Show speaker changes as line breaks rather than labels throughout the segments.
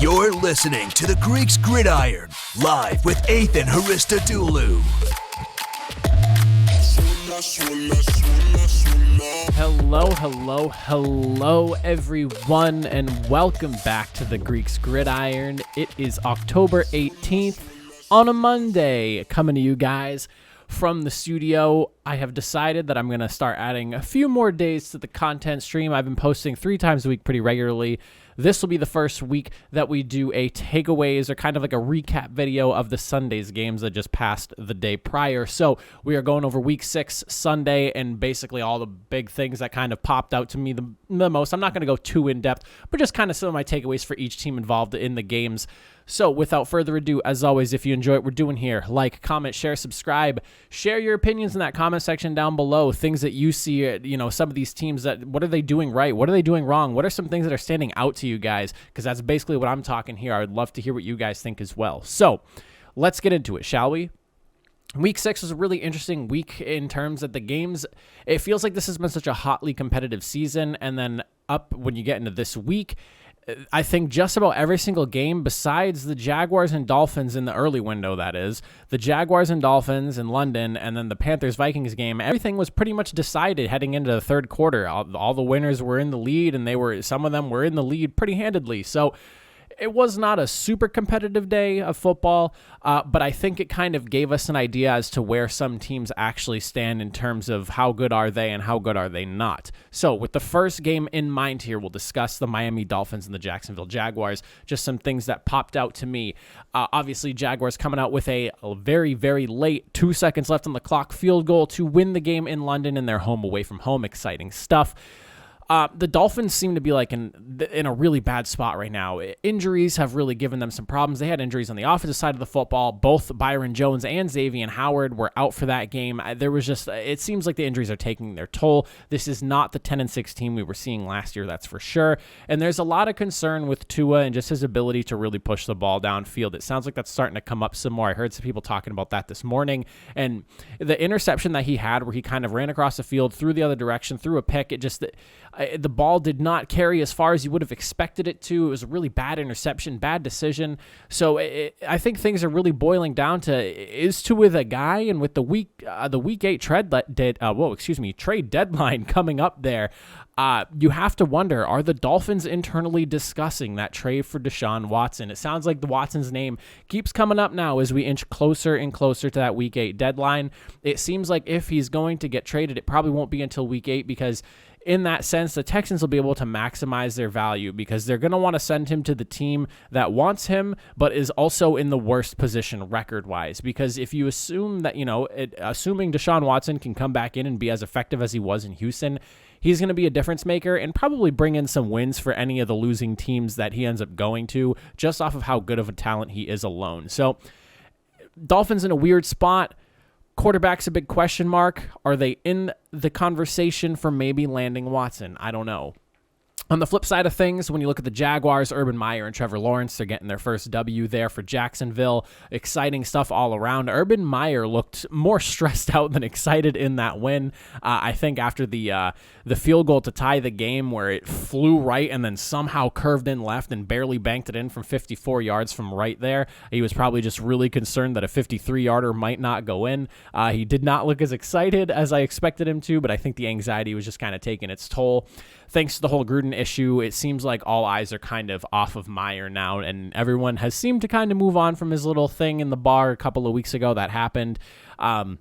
You're listening to the Greeks Gridiron, live with Athan Hristodulu.
Hello, everyone, and welcome back to the Greeks Gridiron. It is October 18th on a Monday, coming to you guys from the studio. I have decided that I'm going to start adding a few more days to the content stream. I've been posting 3 times a week pretty regularly. This will be the first week that we do a takeaways or kind of like a recap video of the Sunday's games that just passed the day prior. So we are going over week 6 Sunday and basically all the big things that kind of popped out to me the most. I'm not going to go too in depth, but just kind of some of my takeaways for each team involved in the games. So without further ado, as always, if you enjoy what we're doing here, like, comment, share, subscribe, share your opinions in that comment section down below. Things that you see, some of these teams, that what are they doing right? What are they doing wrong? What are some things that are standing out to you guys? Because that's basically what I'm talking here. I would love to hear what you guys think as well. So let's get into it, shall we? Week 6 was a really interesting week in terms of the games. It feels like this has been such a hotly competitive season, and then up when you get into this week, I think just about every single game besides the Jaguars and Dolphins in the early window, that is, the Jaguars and Dolphins in London, and then the Panthers-Vikings game, everything was pretty much decided heading into the third quarter. All the winners were in the lead, and some of them were in the lead pretty handedly. So it was not a super competitive day of football, but I think it kind of gave us an idea as to where some teams actually stand in terms of how good are they and how good are they not. So with the first game in mind here, we'll discuss the Miami Dolphins and the Jacksonville Jaguars, just some things that popped out to me. Obviously, Jaguars coming out with a very, very late 2 seconds left on the clock field goal to win the game in London in their home away from home. Exciting stuff. The Dolphins seem to be like in a really bad spot right now. Injuries have really given them some problems. They had injuries on the offensive side of the football. Both Byron Jones and Xavier Howard were out for that game. It seems like the injuries are taking their toll. This is not the 10-6 team we were seeing last year, that's for sure. And there's a lot of concern with Tua and just his ability to really push the ball downfield. It sounds like that's starting to come up some more. I heard some people talking about that this morning. And the interception that he had where he kind of ran across the field, threw the other direction, threw a pick, the ball did not carry as far as you would have expected it to. It was a really bad interception, bad decision. So I think things are really boiling down to, is Tua the guy? And with the week 8 trade deadline coming up there, you have to wonder, are the Dolphins internally discussing that trade for Deshaun Watson? It sounds like the Watson's name keeps coming up now as we inch closer and closer to that week 8 deadline. It seems like if he's going to get traded, it probably won't be until week 8, because in that sense, the Texans will be able to maximize their value because they're going to want to send him to the team that wants him, but is also in the worst position record-wise. Because if you assume that, assuming Deshaun Watson can come back in and be as effective as he was in Houston, he's going to be a difference maker and probably bring in some wins for any of the losing teams that he ends up going to, just off of how good of a talent he is alone. So, Dolphins in a weird spot. Quarterback's a big question mark. Are they in the conversation for maybe landing Watson? I don't know. On the flip side of things, when you look at the Jaguars, Urban Meyer and Trevor Lawrence, they're getting their first W there for Jacksonville. Exciting stuff all around. Urban Meyer looked more stressed out than excited in that win. I think after the field goal to tie the game where it flew right and then somehow curved in left and barely banked it in from 54 yards from right there, he was probably just really concerned that a 53-yarder might not go in. He did not look as excited as I expected him to, but I think the anxiety was just kind of taking its toll. Thanks to the whole Gruden issue, it seems like all eyes are kind of off of Meyer now, and everyone has seemed to kind of move on from his little thing in the bar a couple of weeks ago that happened. And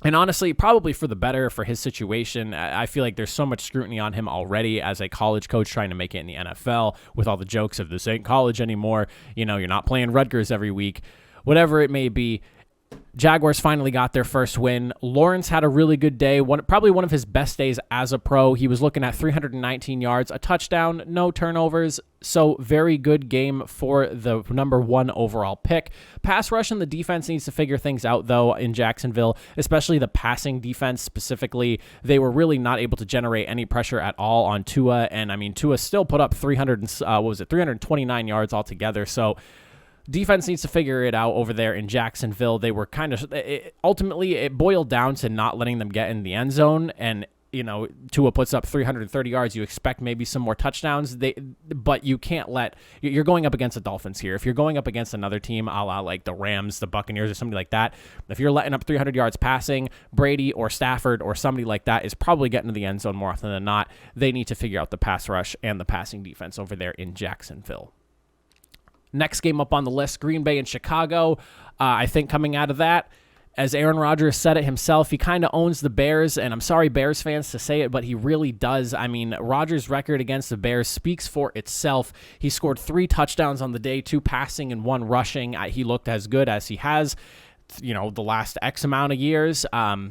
honestly, probably for the better for his situation. I feel like there's so much scrutiny on him already as a college coach trying to make it in the NFL with all the jokes of this ain't college anymore. You're not playing Rutgers every week, whatever it may be. Jaguars finally got their first win. Lawrence had a really good day, probably one of his best days as a pro. He was looking at 319 yards, a touchdown, no turnovers. So very good game for the number 1 overall pick. Pass rush and the defense needs to figure things out, though, in Jacksonville, especially the passing defense specifically. They were really not able to generate any pressure at all on Tua. And Tua still put up 329 yards altogether. So defense needs to figure it out over there in Jacksonville. They were ultimately it boiled down to not letting them get in the end zone, and Tua puts up 330 yards, you expect maybe some more touchdowns. But you can't you're going up against the Dolphins here. If you're going up against another team, a la like the Rams, the Buccaneers, or somebody like that, if you're letting up 300 yards passing, Brady or Stafford or somebody like that is probably getting to the end zone more often than not. They need to figure out the pass rush and the passing defense over there in Jacksonville. Next game up on the list, Green Bay and Chicago. I think coming out of that, as Aaron Rodgers said it himself, he kind of owns the Bears, and I'm sorry, Bears fans, to say it, but he really does. I mean, Rodgers' record against the Bears speaks for itself. He scored 3 touchdowns on the day, 2 passing and 1 rushing. He looked as good as he has, the last X amount of years. I'm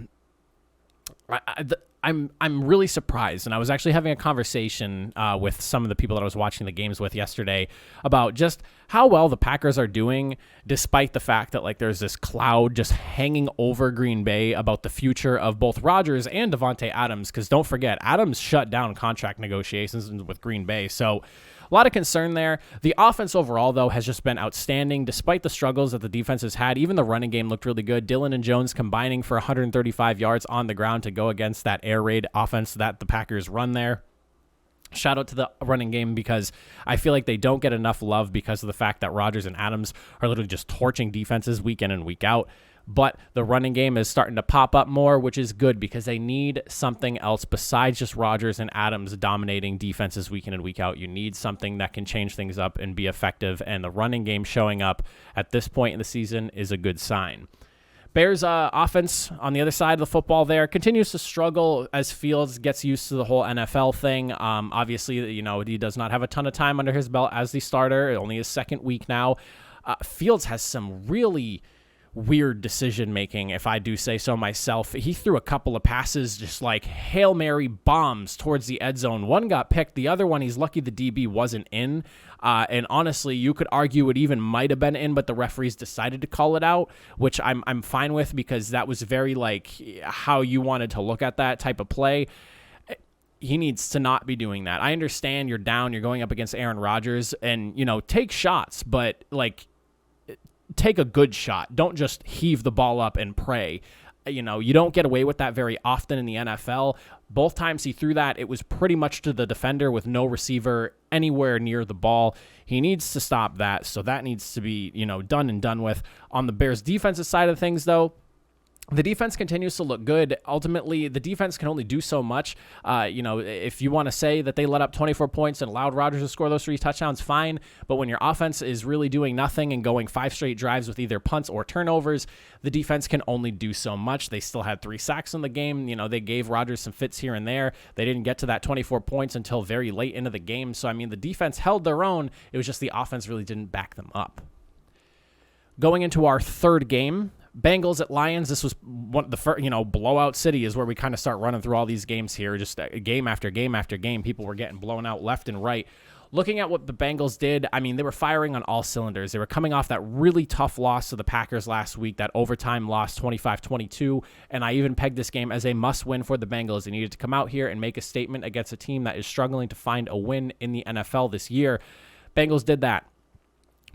really surprised, and I was actually having a conversation with some of the people that I was watching the games with yesterday about just how well the Packers are doing, despite the fact that like there's this cloud just hanging over Green Bay about the future of both Rodgers and Davante Adams. Because don't forget, Adams shut down contract negotiations with Green Bay, so a lot of concern there. The offense overall, though, has just been outstanding. Despite the struggles that the defense has had, even the running game looked really good. Dillon and Jones combining for 135 yards on the ground to go against that air raid offense that the Packers run there. Shout out to the running game, because I feel like they don't get enough love because of the fact that Rodgers and Adams are literally just torching defenses week in and week out. But the running game is starting to pop up more, which is good because they need something else besides just Rodgers and Adams dominating defenses week in and week out. You need something that can change things up and be effective, and the running game showing up at this point in the season is a good sign. Bears offense on the other side of the football there continues to struggle as Fields gets used to the whole NFL thing. Obviously, he does not have a ton of time under his belt as the starter, only his second week now. Fields has some really weird decision making, if I do say so myself. He threw a couple of passes just like Hail Mary bombs towards the end zone. One got picked, the other one he's lucky the DB wasn't in, and honestly you could argue it even might have been in, but the referees decided to call it out, which I'm fine with, because that was very like how you wanted to look at that type of play. He needs to not be doing that. I understand you're down, you're going up against Aaron Rodgers, and take shots, but like take a good shot. Don't just heave the ball up and pray. You don't get away with that very often in the NFL. Both times he threw that, it was pretty much to the defender with no receiver anywhere near the ball. He needs to stop that, so that needs to be, done and done with. On the Bears defensive side of things, though, the defense continues to look good. Ultimately, the defense can only do so much. If you want to say that they let up 24 points and allowed Rodgers to score those 3 touchdowns, fine. But when your offense is really doing nothing and going 5 straight drives with either punts or turnovers, the defense can only do so much. They still had 3 sacks in the game. They gave Rodgers some fits here and there. They didn't get to that 24 points until very late into the game. So, the defense held their own. It was just the offense really didn't back them up. Going into our third game, Bengals at Lions. This was one of the first, blowout city is where we kind of start running through all these games here. Just game after game after game, people were getting blown out left and right. Looking at what the Bengals did, they were firing on all cylinders. They were coming off that really tough loss to the Packers last week, that overtime loss 25-22, and I even pegged this game as a must-win for the Bengals. They needed to come out here and make a statement against a team that is struggling to find a win in the NFL this year. Bengals did that.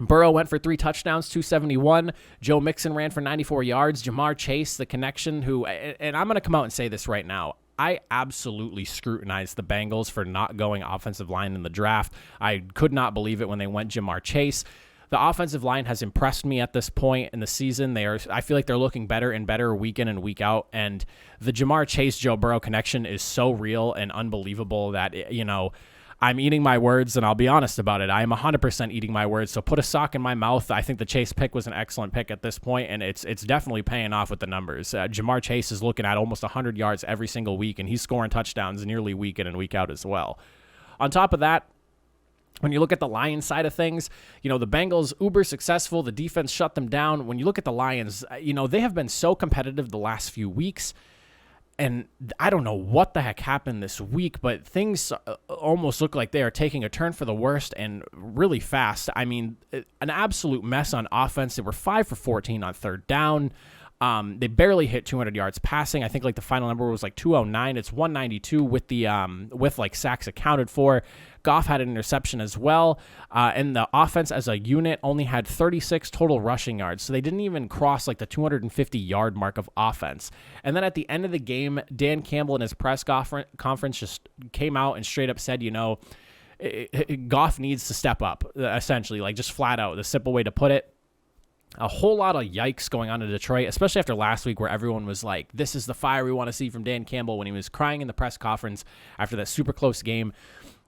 Burrow went for 3 touchdowns, 271. Joe Mixon ran for 94 yards. Jamar Chase, the connection, and I'm going to come out and say this right now, I absolutely scrutinized the Bengals for not going offensive line in the draft. I could not believe it when they went Jamar Chase. The offensive line has impressed me at this point in the season. I feel like they're looking better and better week in and week out, and the Jamar Chase-Joe Burrow connection is so real and unbelievable that, I'm eating my words, and I'll be honest about it. I am 100% eating my words, so put a sock in my mouth. I think the Chase pick was an excellent pick at this point, and it's definitely paying off with the numbers. Jamar Chase is looking at almost 100 yards every single week, and he's scoring touchdowns nearly week in and week out as well. On top of that, when you look at the Lions side of things, the Bengals, uber successful. The defense shut them down. When you look at the Lions, they have been so competitive the last few weeks. And I don't know what the heck happened this week, but things almost look like they are taking a turn for the worst and really fast. An absolute mess on offense. They were 5 for 14 on third down. They barely hit 200 yards passing. I think the final number was 209. It's 192 with the with sacks accounted for. Goff had an interception as well, and the offense as a unit only had 36 total rushing yards, so they didn't even cross like the 250-yard mark of offense. And then at the end of the game, Dan Campbell in his press conference just came out and straight up said, Goff needs to step up, essentially, like just flat out, the simple way to put it. A whole lot of yikes going on in Detroit, especially after last week where everyone was like, this is the fire we want to see from Dan Campbell when he was crying in the press conference after that super close game.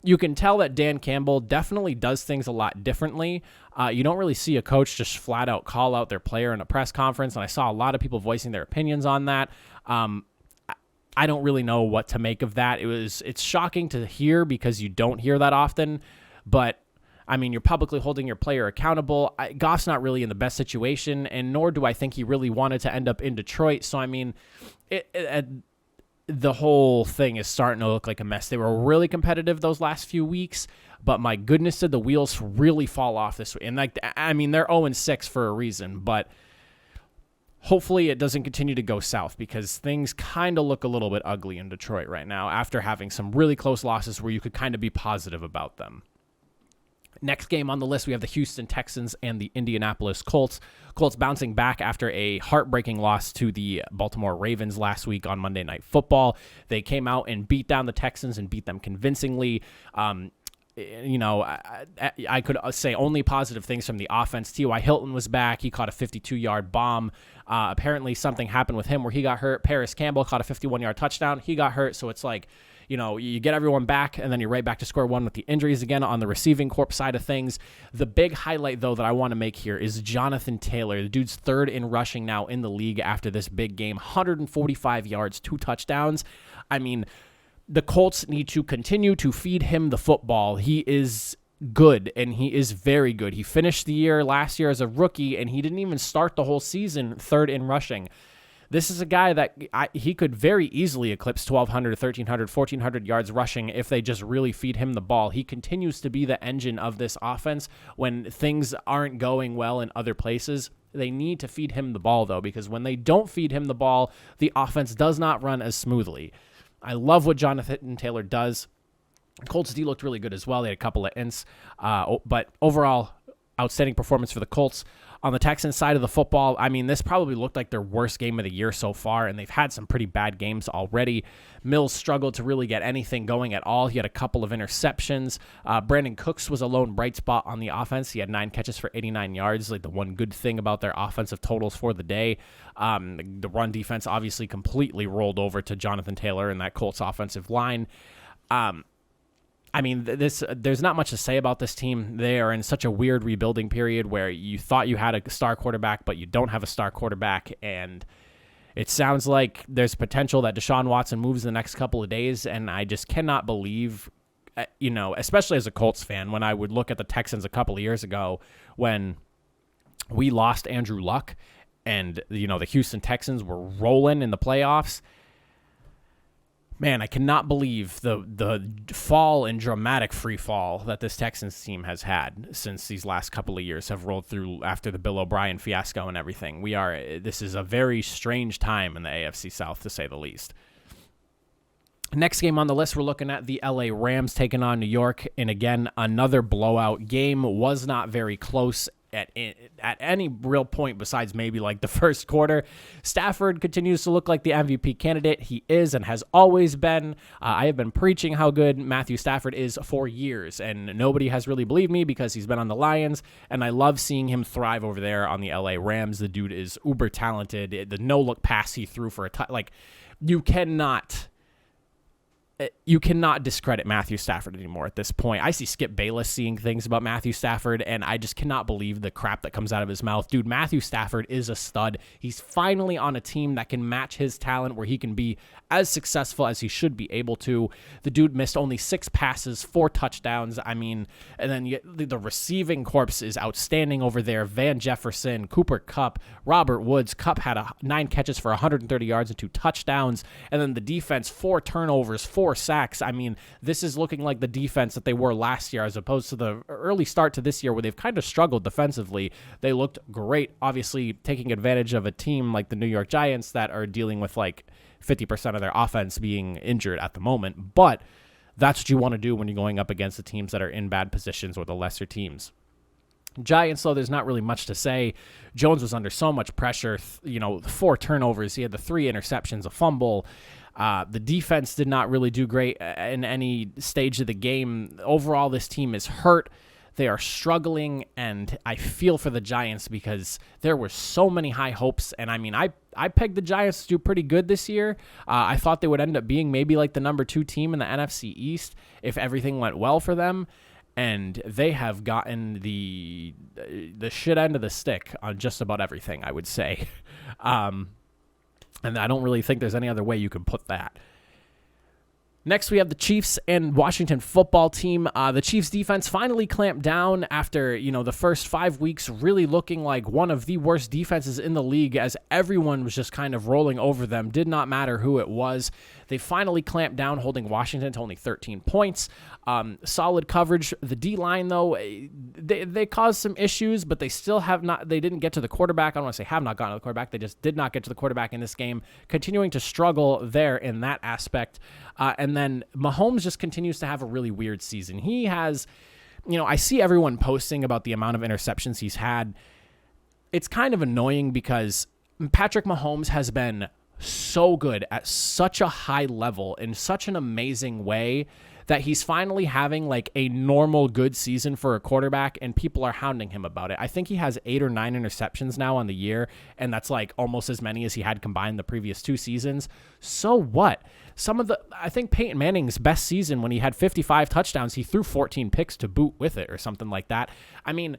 You can tell that Dan Campbell definitely does things a lot differently. You don't really see a coach just flat out call out their player in a press conference, and I saw a lot of people voicing their opinions on that. I don't really know what to make of that. It's shocking to hear because you don't hear that often, but I mean, you're publicly holding your player accountable. Goff's not really in the best situation, and nor do I think he really wanted to end up in Detroit. So, I mean, the whole thing is starting to look like a mess. They were really competitive those last few weeks, but my goodness, did the wheels really fall off this week. And, they're 0-6 for a reason, but hopefully it doesn't continue to go south because things kind of look a little bit ugly in Detroit right now after having some really close losses where you could kind of be positive about them. Next game on the list, we have the Houston Texans and the Indianapolis Colts. Colts bouncing back after a heartbreaking loss to the Baltimore Ravens last week on Monday Night Football. They came out and beat down the Texans and beat them convincingly. I could say only positive things from the offense. T.Y. Hilton was back. He caught a 52-yard bomb. Apparently something happened with him where he got hurt. Paris Campbell caught a 51-yard touchdown. He got hurt, so it's like, you get everyone back, and then you're right back to square one with the injuries again on the receiving corps side of things. The big highlight, though, that I want to make here is Jonathan Taylor. The dude's third in rushing now in the league after this big game. 145 yards, 2 touchdowns. I mean, the Colts need to continue to feed him the football. He is good, and he is very good. He finished the year last year as a rookie, and he didn't even start the whole season third in rushing. This is a guy that he could very easily eclipse 1,200, 1,300, 1,400 yards rushing if they just really feed him the ball. He continues to be the engine of this offense when things aren't going well in other places. They need to feed him the ball, though, because when they don't feed him the ball, the offense does not run as smoothly. I love what Jonathan Taylor does. Colts D looked really good as well. They had a couple of ints, but overall, outstanding performance for the Colts. On the Texans side of the football, I mean, this probably looked like their worst game of the year so far, and they've had some pretty bad games already. Mills struggled to really get anything going at all. He had a couple of interceptions. Brandon Cooks was a lone bright spot on the offense. He had 9 catches for 89 yards, like the one good thing about their offensive totals for the day. The run defense obviously completely rolled over to Jonathan Taylor and that Colts offensive line. There's not much to say about this team. They are in such a weird rebuilding period where you thought you had a star quarterback, but you don't have a star quarterback. And it sounds like there's potential that Deshaun Watson moves in the next couple of days. And I just cannot believe, especially as a Colts fan, when I would look at the Texans a couple of years ago when we lost Andrew Luck and, the Houston Texans were rolling in the playoffs. Man, I cannot believe the fall and dramatic free fall that this Texans team has had since these last couple of years have rolled through after the Bill O'Brien fiasco and everything. This is a very strange time in the AFC South, to say the least. Next game on the list, we're looking at the LA Rams taking on New York. And again, another blowout game. Was not very close at any real point besides maybe like the first quarter. Stafford continues to look like the MVP candidate. He is and has always been. I have been preaching how good Matthew Stafford is for years, and nobody has really believed me because he's been on the Lions, and I love seeing him thrive over there on the LA Rams. The dude is uber talented. The no-look pass he threw for you cannot discredit Matthew Stafford anymore at this point. I see Skip Bayless seeing things about Matthew Stafford, and I just cannot believe the crap that comes out of his mouth. Dude, Matthew Stafford is a stud. He's finally on a team that can match his talent where he can be as successful as he should be able to. The dude missed only 6 passes, 4 touchdowns. And then the receiving corps is outstanding over there. Van Jefferson, Cooper Kupp, Robert Woods. Kupp had 9 catches for 130 yards and 2 touchdowns. And then the defense, 4 turnovers, 4 sacks. This is looking like the defense that they were last year as opposed to the early start to this year where they've kind of struggled defensively. They looked great, obviously taking advantage of a team like the New York Giants that are dealing with 50% of their offense being injured at the moment. But that's what you want to do when you're going up against the teams that are in bad positions or the lesser teams. Giants, though, there's not really much to say. Jones was under so much pressure, 4 turnovers. He had the 3 interceptions, a fumble. The defense did not really do great in any stage of the game. Overall, this team is hurt. They are struggling, and I feel for the Giants because there were so many high hopes. And I mean, I pegged the Giants to do pretty good this year. I thought they would end up being maybe like the number 2 team in the NFC East if everything went well for them. And they have gotten the shit end of the stick on just about everything, I would say. And I don't really think there's any other way you can put that. Next, we have the Chiefs and Washington football team. The Chiefs defense finally clamped down after, the first 5 weeks really looking like one of the worst defenses in the league as everyone was just kind of rolling over them. Did not matter who it was. They finally clamped down, holding Washington to only 13 points. Solid coverage. The D-line, though, they caused some issues, but they still they didn't get to the quarterback. I don't want to say have not gotten to the quarterback. They just did not get to the quarterback in this game, continuing to struggle there in that aspect. And then Mahomes just continues to have a really weird season. He has, I see everyone posting about the amount of interceptions he's had. It's kind of annoying because Patrick Mahomes has been so good at such a high level in such an amazing way that he's finally having like a normal good season for a quarterback, and people are hounding him about it. I think he has 8 or 9 interceptions now on the year, and that's like almost as many as he had combined the previous 2 seasons. So what? I think Peyton Manning's best season when he had 55 touchdowns, he threw 14 picks to boot with it or something like that. I mean,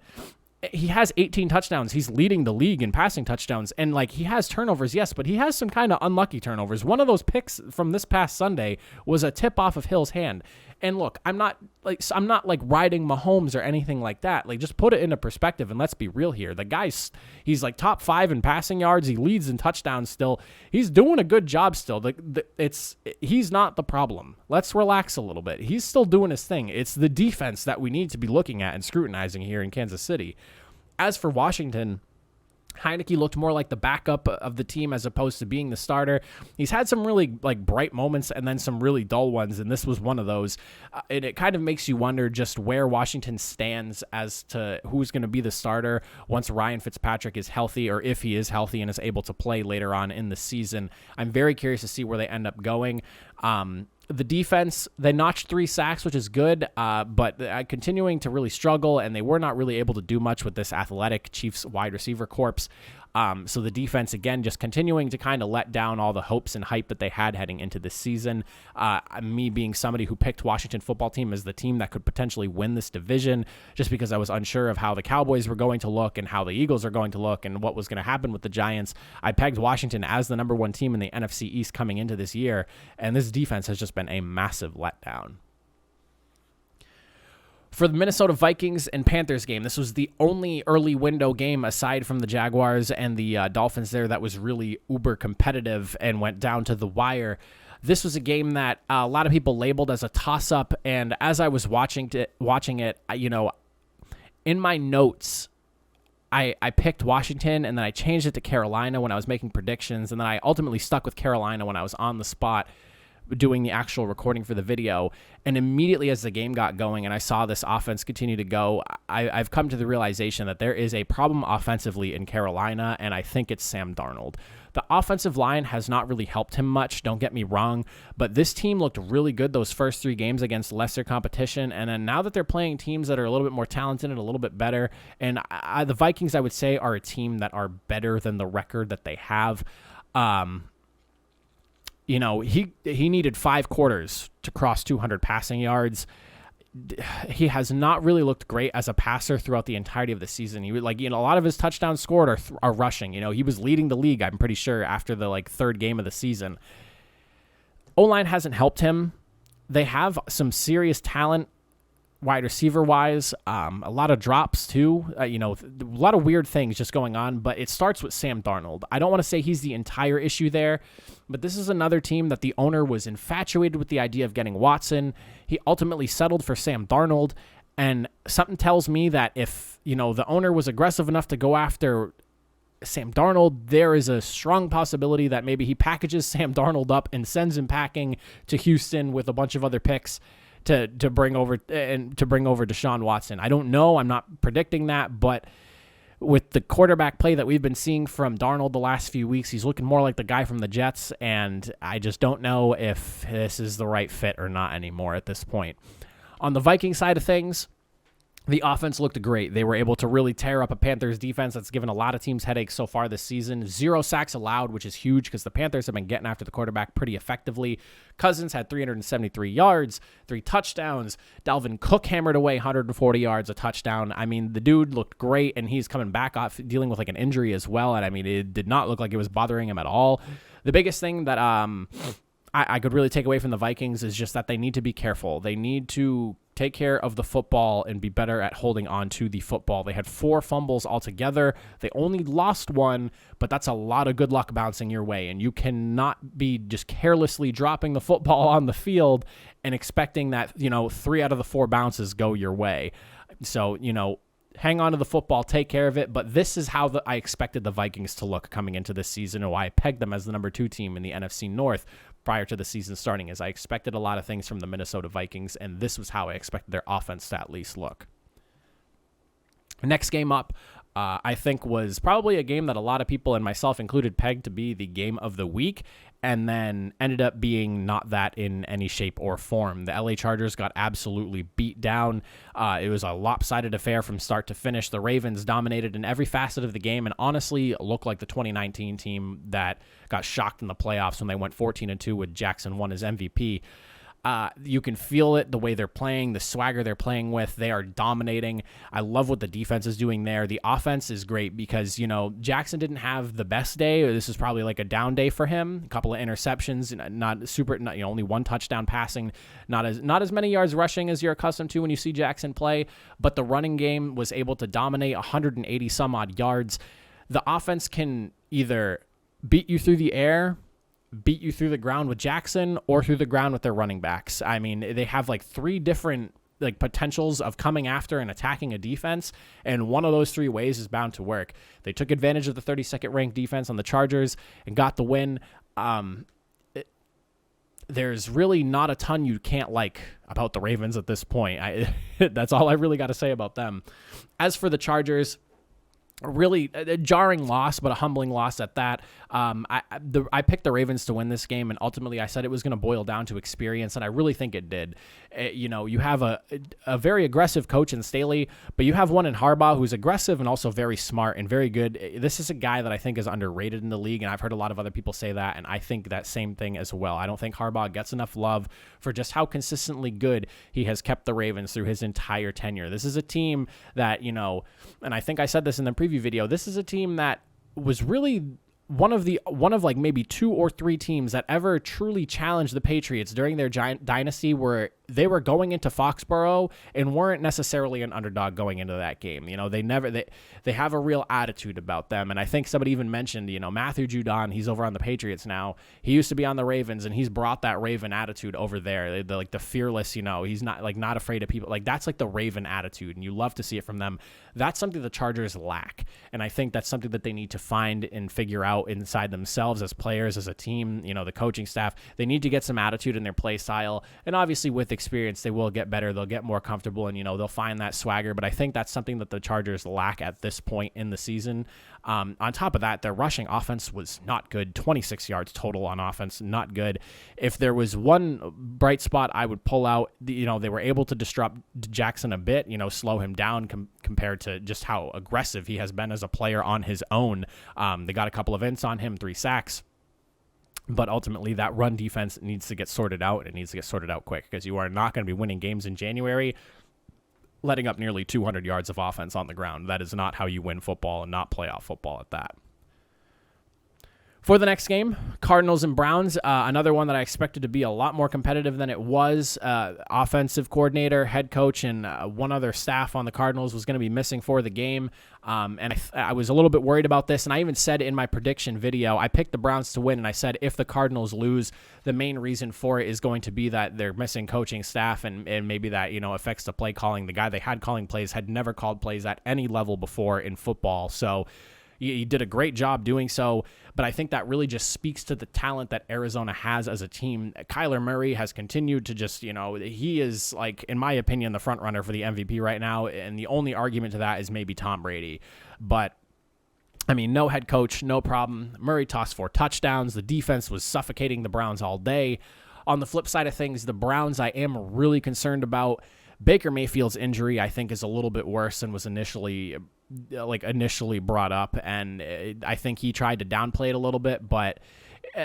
he has 18 touchdowns. He's leading the league in passing touchdowns. And like, he has turnovers, yes, but he has some kind of unlucky turnovers. One of those picks from this past Sunday was a tip off of Hill's hand. And look, I'm not like riding Mahomes or anything like that. Like, just put it into perspective and let's be real here. The he's like top 5 in passing yards. He leads in touchdowns still. He's doing a good job still. He's not the problem. Let's relax a little bit. He's still doing his thing. It's the defense that we need to be looking at and scrutinizing here in Kansas City. As for Washington, Heineke looked more like the backup of the team as opposed to being the starter. He's had some really bright moments and then some really dull ones, and this was one of those. And it kind of makes you wonder just where Washington stands as to who's going to be the starter once Ryan Fitzpatrick is healthy, or if he is healthy and is able to play later on in the season. I'm very curious to see where they end up going. The defense, they notched 3 sacks, which is good, but continuing to really struggle, and they were not really able to do much with this athletic Chiefs wide receiver corps. So the defense, again, just continuing to kind of let down all the hopes and hype that they had heading into this season. Me being somebody who picked Washington football team as the team that could potentially win this division, just because I was unsure of how the Cowboys were going to look and how the Eagles are going to look and what was going to happen with the Giants. I pegged Washington as the number 1 team in the NFC East coming into this year, and this defense has just been a massive letdown. For the Minnesota Vikings and Panthers game, this was the only early window game aside from the Jaguars and the Dolphins there that was really uber competitive and went down to the wire. This was a game that a lot of people labeled as a toss-up, and as I was watching it, in my notes, I picked Washington, and then I changed it to Carolina when I was making predictions, and then I ultimately stuck with Carolina when I was on the spot doing the actual recording for the video. And immediately as the game got going and I saw this offense continue to go, I've come to the realization that there is a problem offensively in Carolina, and I think it's Sam Darnold. The offensive line has not really helped him much, don't get me wrong, but this team looked really good those first 3 games against lesser competition, and then now that they're playing teams that are a little bit more talented and a little bit better, and the Vikings, I would say, are a team that are better than the record that they have. He needed 5 quarters to cross 200 passing yards. He has not really looked great as a passer throughout the entirety of the season. He a lot of his touchdowns scored are rushing. He was leading the league, I'm pretty sure, after the 3rd game of the season. O-line hasn't helped him. They have some serious talent wide receiver wise, a lot of drops too, a lot of weird things just going on, but it starts with Sam Darnold. I don't want to say he's the entire issue there, but this is another team that the owner was infatuated with the idea of getting Watson. He ultimately settled for Sam Darnold, and something tells me that if, the owner was aggressive enough to go after Sam Darnold, there is a strong possibility that maybe he packages Sam Darnold up and sends him packing to Houston with a bunch of other picks to bring over Deshaun Watson. I don't know. I'm not predicting that, but with the quarterback play that we've been seeing from Darnold the last few weeks, he's looking more like the guy from the Jets, and I just don't know if this is the right fit or not anymore at this point. On the Viking side of things, the offense looked great. They were able to really tear up a Panthers defense that's given a lot of teams headaches so far this season. 0 sacks allowed, which is huge because the Panthers have been getting after the quarterback pretty effectively. Cousins had 373 yards, 3 touchdowns. Dalvin Cook hammered away 140 yards, a touchdown. I mean, the dude looked great, and he's coming back off dealing with like an injury as well. And I mean, it did not look like it was bothering him at all. The biggest thing that I could really take away from the Vikings is just that they need to be careful. They need to take care of the football and be better at holding on to the football. They had 4 fumbles altogether. They only lost 1, but that's a lot of good luck bouncing your way, and you cannot be just carelessly dropping the football on the field and expecting that, 3 out of the 4 bounces go your way. So, hang on to the football, take care of it, but this is how I expected the Vikings to look coming into this season, and why I pegged them as the number 2 team in the NFC North prior to the season starting, is I expected a lot of things from the Minnesota Vikings, and this was how I expected their offense to at least look. Next game up, I think was probably a game that a lot of people, and myself included, pegged to be the game of the week, and then ended up being not that in any shape or form. The LA Chargers got absolutely beat down. It was a lopsided affair from start to finish. The Ravens dominated in every facet of the game and honestly looked like the 2019 team that got shocked in the playoffs when they went 14-2 with Jackson won as MVP. You can feel it, the way they're playing, the swagger they're playing with. They are dominating. I love what the defense is doing there. The offense is great because, Jackson didn't have the best day. This is probably like a down day for him. A couple of interceptions, only 1 touchdown passing, not as many yards rushing as you're accustomed to when you see Jackson play, but the running game was able to dominate 180 some odd yards. The offense can either beat you through the air, beat you through the ground with Jackson, or through the ground with their running backs. I mean, they have like 3 different potentials of coming after and attacking a defense, and one of those 3 ways is bound to work. They took advantage of the 32nd ranked defense on the Chargers and got the win. There's really not a ton you can't like about the Ravens at this point. That's all I really got to say about them. As for the Chargers, really a jarring loss, but a humbling loss at that. I picked the Ravens to win this game, and ultimately I said it was going to boil down to experience, and I really think it did. You have a very aggressive coach in Staley, but you have one in Harbaugh who's aggressive and also very smart and very good. This is a guy that I think is underrated in the league, and I've heard a lot of other people say that, and I think that same thing as well. I don't think Harbaugh gets enough love for just how consistently good he has kept the Ravens through his entire tenure. This is a team that, and I think I said this in the preview video, this is a team that was really one of like maybe 2 or 3 teams that ever truly challenged the Patriots during their giant dynasty, where they were going into Foxborough and weren't necessarily an underdog going into that game. They have a real attitude about them. And I think somebody even mentioned, Matthew Judon, he's over on the Patriots now. He used to be on the Ravens, and he's brought that Raven attitude over there. The fearless, he's not afraid of people. That's like the Raven attitude, and you love to see it from them. That's something the Chargers lack. And I think that's something that they need to find and figure out inside themselves as players, as a team, the coaching staff. They need to get some attitude in their play style. And obviously with experience, they will get better. They'll get more comfortable, and, they'll find that swagger. But I think that's something that the Chargers lack at this point in the season. On top of that, their rushing offense was not good. 26 yards total on offense, not good. If there was one bright spot I would pull out, they were able to disrupt Jackson a bit, slow him down compared to just how aggressive he has been as a player on his own. They got a couple of ints on him, 3 sacks. But ultimately, that run defense needs to get sorted out. It needs to get sorted out quick, because you are not going to be winning games in January letting up nearly 200 yards of offense on the ground. That is not how you win football, and not playoff football at that. For the next game, Cardinals and Browns, another one that I expected to be a lot more competitive than it was. Offensive coordinator, head coach, and one other staff on the Cardinals was going to be missing for the game. And I was a little bit worried about this, and I even said in my prediction video, I picked the Browns to win, and I said if the Cardinals lose, the main reason for it is going to be that they're missing coaching staff, and maybe that, affects the play calling. The guy they had calling plays had never called plays at any level before in football. So, He did a great job doing so, but I think that really just speaks to the talent that Arizona has as a team. Kyler Murray has continued to just, he is, like, in my opinion, the front runner for the MVP right now, and the only argument to that is maybe Tom Brady. But I mean, no head coach, no problem. Murray tossed 4 touchdowns. The defense was suffocating the Browns all day. On the flip side of things, the Browns I am really concerned about. Baker Mayfield's injury, I think, is a little bit worse than was initially brought up, and I think he tried to downplay it a little bit, but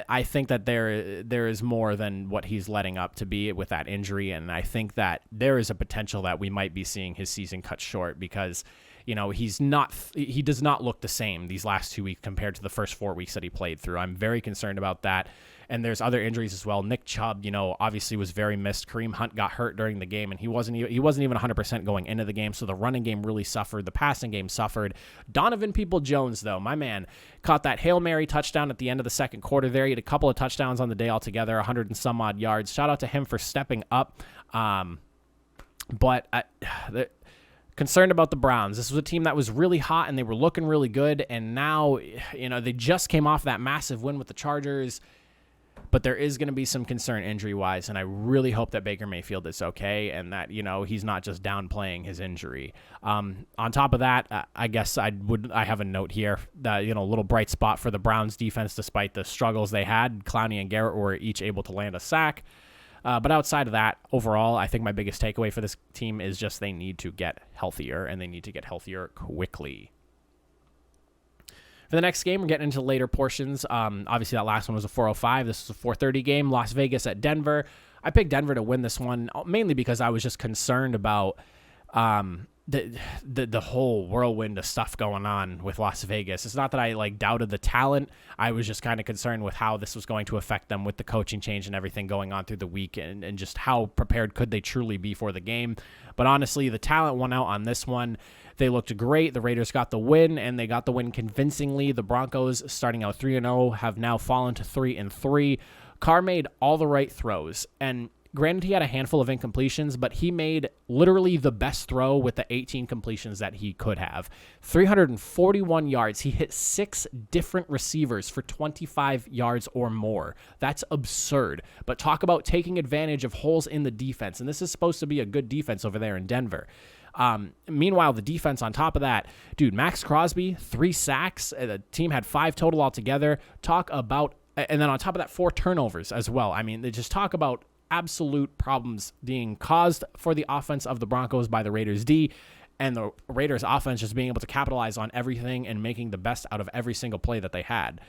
I think that there is more than what he's letting up to be with that injury, and I think that there is a potential that we might be seeing his season cut short because he does not look the same these last 2 weeks compared to the first 4 weeks that he played through. I'm very concerned about that. And there's other injuries as well. Nick Chubb, obviously was very missed. Kareem Hunt got hurt during the game, and he wasn't even 100% going into the game, so the running game really suffered. The passing game suffered. Donovan Peoples-Jones, though, my man, caught that Hail Mary touchdown at the end of the second quarter there. He had a couple of touchdowns on the day altogether, 100 and some odd yards. Shout out to him for stepping up. Concerned about the Browns. This was a team that was really hot, and they were looking really good, and now, they just came off that massive win with the Chargers. But there is going to be some concern injury-wise, and I really hope that Baker Mayfield is okay and that, he's not just downplaying his injury. On top of that, I guess I have a note here that, a little bright spot for the Browns defense despite the struggles they had. Clowney and Garrett were each able to land a sack. But outside of that, overall, I think my biggest takeaway for this team is just they need to get healthier, and they need to get healthier quickly. For the next game, we're getting into later portions. Obviously, that last one was a 4:05. This is a 4:30 game. Las Vegas at Denver. I picked Denver to win this one, mainly because I was just concerned about the whole whirlwind of stuff going on with Las Vegas. It's not that I doubted the talent. I was just kind of concerned with how this was going to affect them with the coaching change and everything going on through the week, and just how prepared could they truly be for the game. But honestly, the talent won out on this one. They looked great. The Raiders got the win, and they got the win convincingly. The Broncos, starting out 3-0, have now fallen to 3-3. Carr made all the right throws, and granted, he had a handful of incompletions, but he made literally the best throw with the 18 completions that he could have. 341 yards. He hit 6 different receivers for 25 yards or more. That's absurd. But talk about taking advantage of holes in the defense, and this is supposed to be a good defense over there in Denver. Meanwhile, the defense on top of that, dude, Max Crosby, 3 sacks. The team had 5 total altogether. And then on top of that, 4 turnovers as well. I mean, they just talk about absolute problems being caused for the offense of the Broncos by the Raiders D, and the Raiders offense just being able to capitalize on everything and making the best out of every single play that they had.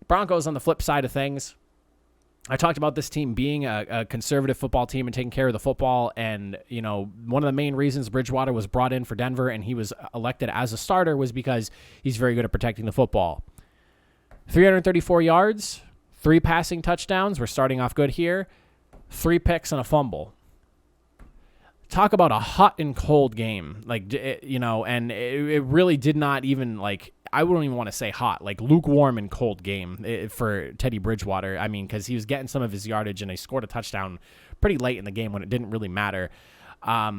Broncos on the flip side of things, I talked about this team being a conservative football team and taking care of the football, and one of the main reasons Bridgewater was brought in for Denver and he was elected as a starter was because he's very good at protecting the football. 334 yards, 3 passing touchdowns. We're starting off good here. 3 picks and a fumble. Talk about a hot and cold game, and it really did not even I wouldn't even want to say hot, lukewarm and cold game for Teddy Bridgewater. I mean, because he was getting some of his yardage and he scored a touchdown pretty late in the game when it didn't really matter. I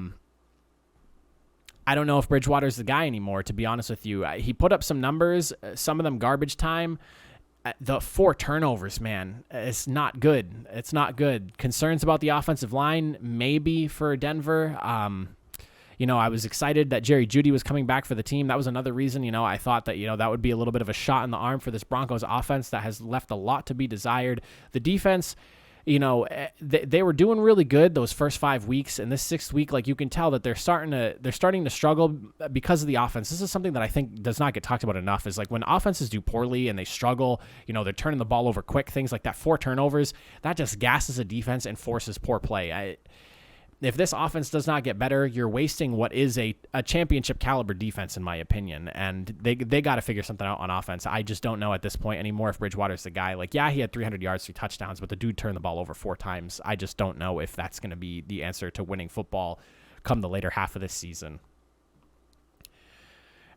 don't know if Bridgewater's the guy anymore, to be honest with you. He put up some numbers, some of them garbage time. The 4 turnovers, man, it's not good. It's not good. Concerns about the offensive line, maybe for Denver. I was excited that Jerry Jeudy was coming back for the team. That was another reason, I thought that, that would be a little bit of a shot in the arm for this Broncos offense that has left a lot to be desired. The defense, they were doing really good those first 5 weeks, and this 6th week, you can tell that they're starting to struggle because of the offense. This is something that I think does not get talked about enough, is when offenses do poorly and they struggle, they're turning the ball over quick, things like that, 4 turnovers, that just gasses a defense and forces poor play. If this offense does not get better, you're wasting what is a championship caliber defense, in my opinion. And they got to figure something out on offense. I just don't know at this point anymore if Bridgewater's the guy. He had 300 yards, 3 touchdowns, but the dude turned the ball over 4 times. I just don't know if that's going to be the answer to winning football come the later half of this season.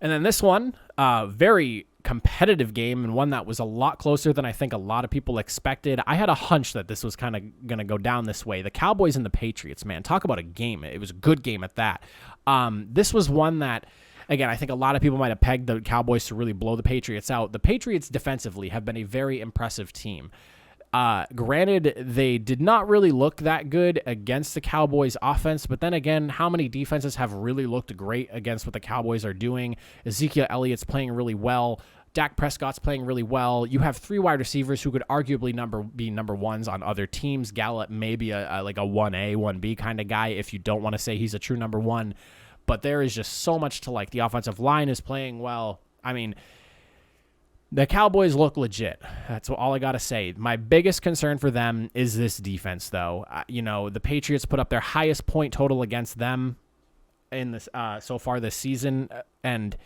And then this one, very competitive game, and one that was a lot closer than I think a lot of people expected. I had a hunch that this was kind of going to go down this way. The Cowboys and the Patriots, man, talk about a game. It was a good game at that. This was one that again, I think a lot of people might have pegged the Cowboys to really blow the Patriots out. The Patriots defensively have been a very impressive team. Granted, they did not really look that good against the Cowboys offense, but then again, how many defenses have really looked great against what the Cowboys are doing? Ezekiel Elliott's playing really well. Dak Prescott's playing really well. You have 3 wide receivers who could arguably be number ones on other teams. Gallup may be like a 1A, 1B kind of guy if you don't want to say he's a true number one. But there is just so much to like. The offensive line is playing well. I mean, the Cowboys look legit. That's all I got to say. My biggest concern for them is this defense, though. The Patriots put up their highest point total against them in this so far this season. And,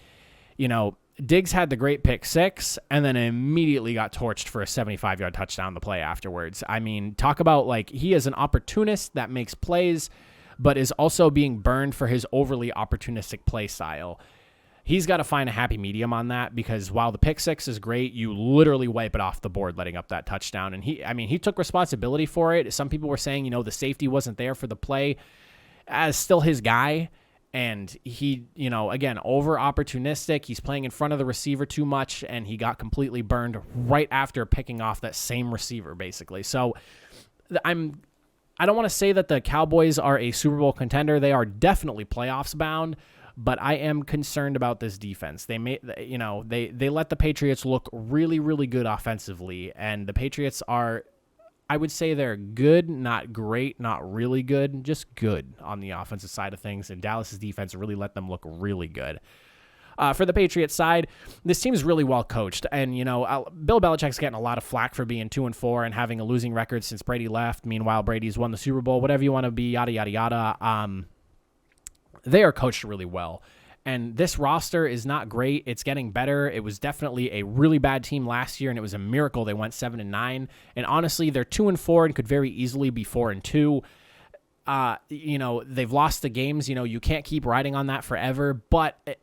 Diggs had the great pick 6 and then immediately got torched for a 75-yard touchdown the play afterwards. I mean, talk about like he is an opportunist that makes plays, but is also being burned for his overly opportunistic play style. He's got to find a happy medium on that, because while the pick 6 is great, you literally wipe it off the board letting up that touchdown. And he took responsibility for it. Some people were saying, the safety wasn't there for the play, as still his guy. And he, again, over opportunistic. He's playing in front of the receiver too much, and he got completely burned right after picking off that same receiver, basically. So I don't want to say that the Cowboys are a Super Bowl contender. They are definitely playoffs bound, but I am concerned about this defense. They let the Patriots look really, really good offensively, and the Patriots are, I would say they're good, not great, not really good, just good on the offensive side of things, and Dallas's defense really let them look really good. For the Patriots side, this team is really well coached, and Bill Belichick's getting a lot of flack for being 2-4 and having a losing record since Brady left. Meanwhile, Brady's won the Super Bowl, whatever you want to be, yada yada yada. They are coached really well, and this roster is not great. It's getting better. It was definitely a really bad team last year, and it was a miracle they went 7-9. And honestly, they're 2-4 and could very easily be 4-2. They've lost the games. You can't keep riding on that forever, but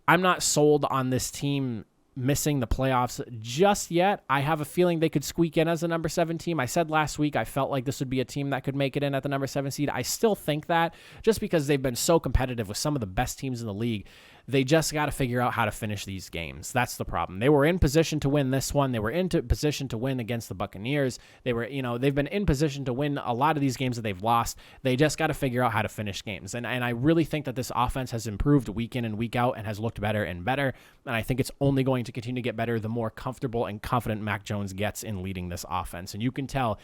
I'm not sold on this team missing the playoffs just yet. I have a feeling they could squeak in as a number 7 team. I said last week I felt like this would be a team that could make it in at the number 7 seed. I still think that, just because they've been so competitive with some of the best teams in the league. They just got to figure out how to finish these games. That's the problem. They were in position to win this one. They were in position to win against the Buccaneers. They've been in position to win a lot of these games that they've lost. They just got to figure out how to finish games. And I really think that this offense has improved week in and week out and has looked better and better. And I think it's only going to continue to get better the more comfortable and confident Mac Jones gets in leading this offense. And you can tell,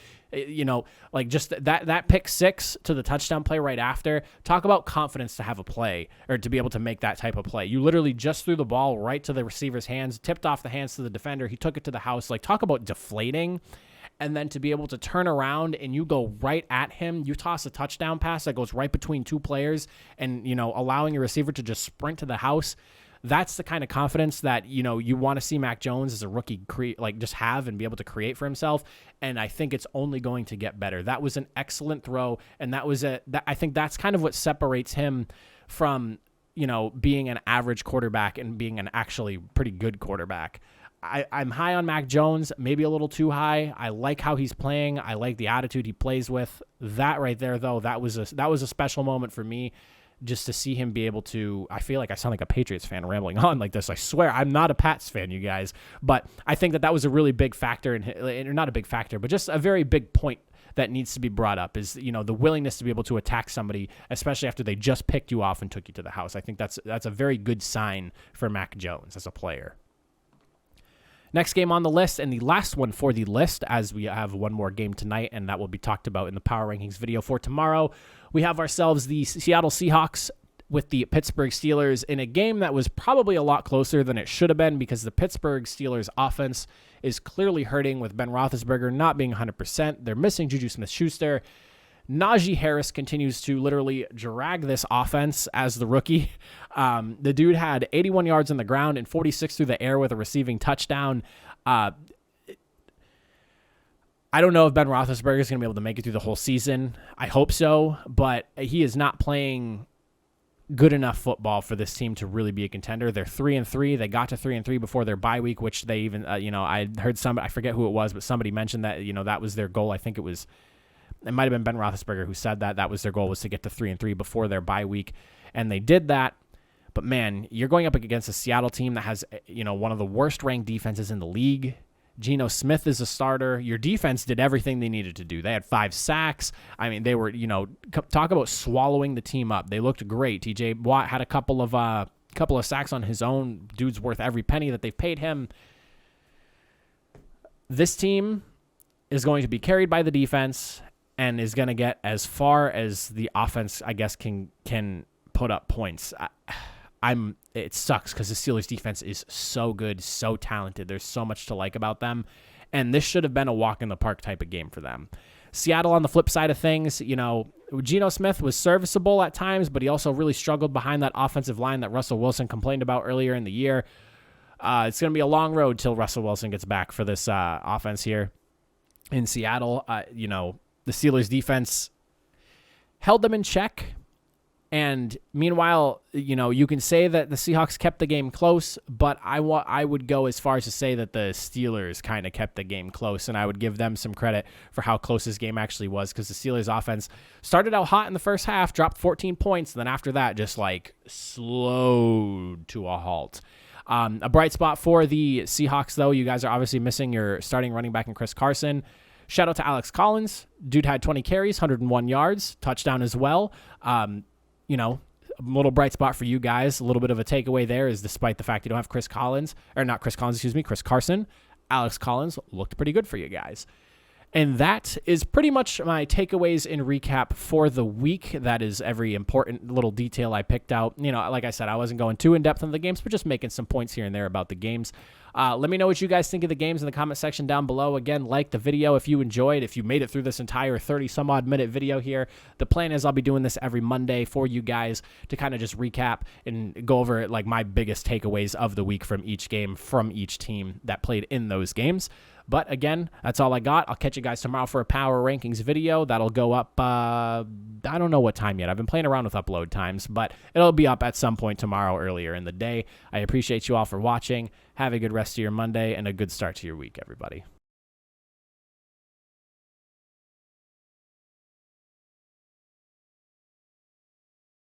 just that pick 6 to the touchdown play right after, talk about confidence to have a play or to be able to make that type of play. You literally just threw the ball right to the receiver's hands, tipped off the hands to the defender. He took it to the house. Like, talk about deflating. And then to be able to turn around and you go right at him, you toss a touchdown pass that goes right between 2 players and, allowing your receiver to just sprint to the house. That's the kind of confidence that, you want to see Mac Jones as a rookie just have and be able to create for himself. And I think it's only going to get better. That was an excellent throw. And I think that's kind of what separates him from, being an average quarterback and being an actually pretty good quarterback. I'm high on Mac Jones, maybe a little too high. I like how he's playing. I like the attitude he plays with. That right there, though, that was a special moment for me, just to see him be able to. I feel like I sound like a Patriots fan rambling on like this. I swear I'm not a Pats fan, you guys. But I think that was a really big factor, or not a big factor, but just a very big point that needs to be brought up is, the willingness to be able to attack somebody, especially after they just picked you off and took you to the house. I think that's a very good sign for Mac Jones as a player. Next game on the list, and the last one for the list, as we have one more game tonight, and that will be talked about in the Power Rankings video for tomorrow. We have ourselves the Seattle Seahawks with the Pittsburgh Steelers in a game that was probably a lot closer than it should have been, because the Pittsburgh Steelers offense is clearly hurting with Ben Roethlisberger not being 100%. They're missing Juju Smith-Schuster. Najee Harris continues to literally drag this offense as the rookie. The dude had 81 yards on the ground and 46 through the air with a receiving touchdown. I don't know if Ben Roethlisberger is going to be able to make it through the whole season. I hope so, but he is not playing good enough football for this team to really be a contender. They're 3-3. They got to 3-3 before their bye week, which they even, I heard I forget who it was, but somebody mentioned that, that was their goal. I think it might have been Ben Roethlisberger who said that was their goal, was to get to 3-3 before their bye week. and they did that. But, man, you're going up against a Seattle team that has, one of the worst-ranked defenses in the league. Geno Smith is a starter. Your defense did everything they needed to do. They had 5 sacks. I mean, they were, talk about swallowing the team up. They looked great. TJ Watt had a couple of sacks on his own. Dude's worth every penny that they've paid him. This team is going to be carried by the defense and is going to get as far as the offense, I guess, can put up points. It sucks because the Steelers defense is so good, so talented. There's so much to like about them. And this should have been a walk in the park type of game for them. Seattle on the flip side of things, Geno Smith was serviceable at times, but he also really struggled behind that offensive line that Russell Wilson complained about earlier in the year. It's going to be a long road till Russell Wilson gets back for this offense here in Seattle. The Steelers defense held them in check. And meanwhile, you can say that the Seahawks kept the game close, but I would go as far as to say that the Steelers kind of kept the game close, and I would give them some credit for how close this game actually was, because the Steelers offense started out hot in the first half, dropped 14 points, and then after that just slowed to a halt. A bright spot for the Seahawks, though, you guys are obviously missing your starting running back in Chris Carson. Shout out to Alex Collins. Dude had 20 carries, 101 yards, touchdown as well. A little bright spot for you guys. A little bit of a takeaway there is despite the fact you don't have Chris Carson, Alex Collins looked pretty good for you guys. And that is pretty much my takeaways in recap for the week. That is every important little detail I picked out. Like I said, I wasn't going too in-depth on the games, but just making some points here and there about the games. Let me know what you guys think of the games in the comment section down below. Again, like the video if you enjoyed, if you made it through this entire 30-some-odd minute video here. The plan is I'll be doing this every Monday for you guys to kind of just recap and go over my biggest takeaways of the week from each game, from each team that played in those games. But again, that's all I got. I'll catch you guys tomorrow for a power rankings video. That'll go up, I don't know what time yet. I've been playing around with upload times, but it'll be up at some point tomorrow earlier in the day. I appreciate you all for watching. Have a good rest of your Monday and a good start to your week, everybody.